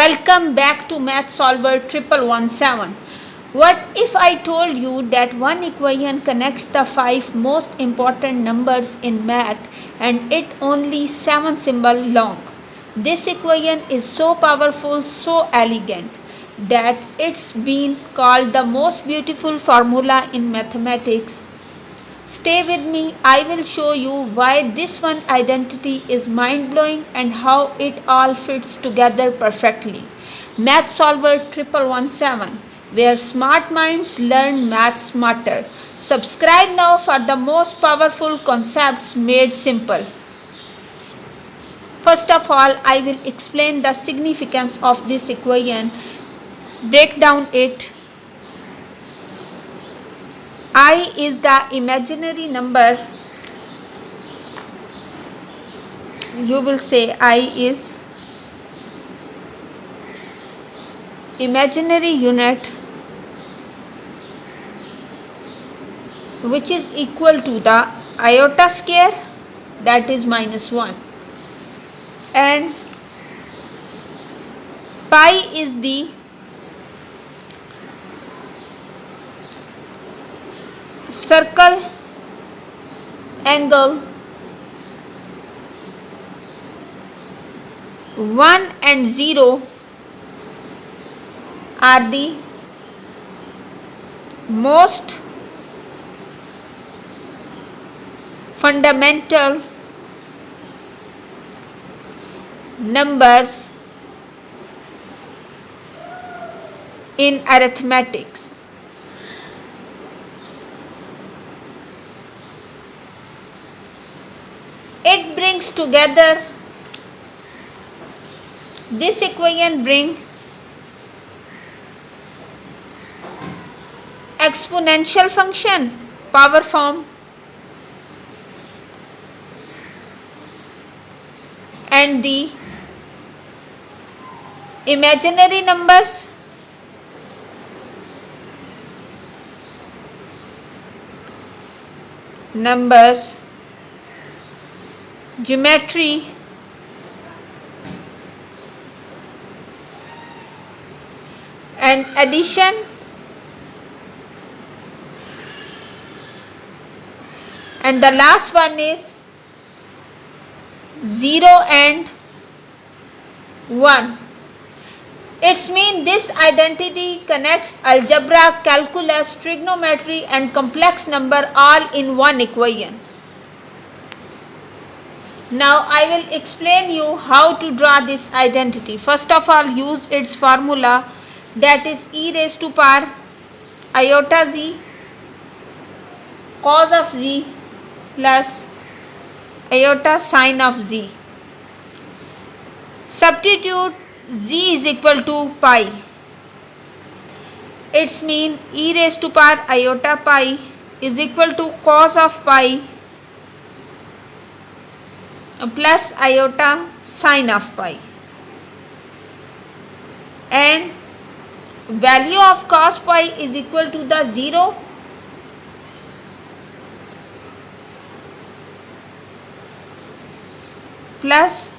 Welcome back to mathsolver1117. What if I told you that one equation connects the 5 most important numbers in math and it only 7 symbols long? This equation is so powerful, so elegant that it's been called the most beautiful formula in mathematics. Stay with me, I will show you why this one identity is mind-blowing and how it all fits together perfectly. Math Solver 1117, where smart minds learn math smarter. Subscribe now for the most powerful concepts made simple. First of all, I will explain the significance of this equation, break down it. I is the imaginary number. You will say I is imaginary unit which is equal to the iota square, that is -1, and pi is the circle angle 1 and 0 are the most fundamental numbers in arithmetics. It brings together, this equation brings exponential function, power form, and the imaginary numbers, geometry, and addition, and the last one is 0 and 1. It's mean this identity connects algebra, calculus, trigonometry and complex number all in one equation. Now I will explain you how to draw this identity. First of all, use its formula, that is e raised to power iota z cos of z plus iota sine of z. Substitute z is equal to pi. It's mean e raised to power iota pi is equal to cos of pi plus iota sine of pi, and value of cos pi is equal to the 0 plus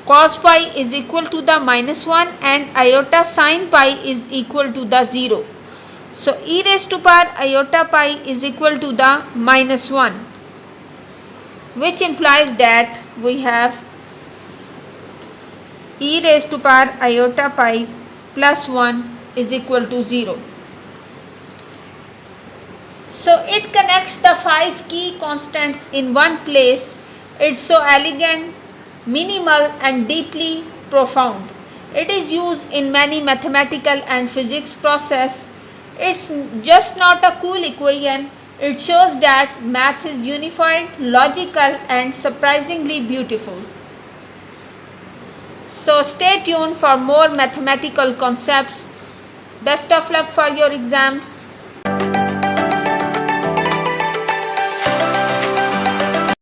cos pi is equal to the -1 and iota sine pi is equal to the 0. So e raised to power iota pi is equal to the -1, which implies that we have e raised to power iota pi plus 1 is equal to 0. So it connects the 5 key constants in one place. It's so elegant, minimal and deeply profound. It is used in many mathematical and physics process. It's just not a cool equation, it shows that math is unified, logical and surprisingly beautiful. So stay tuned for more mathematical concepts. Best of luck for your exams.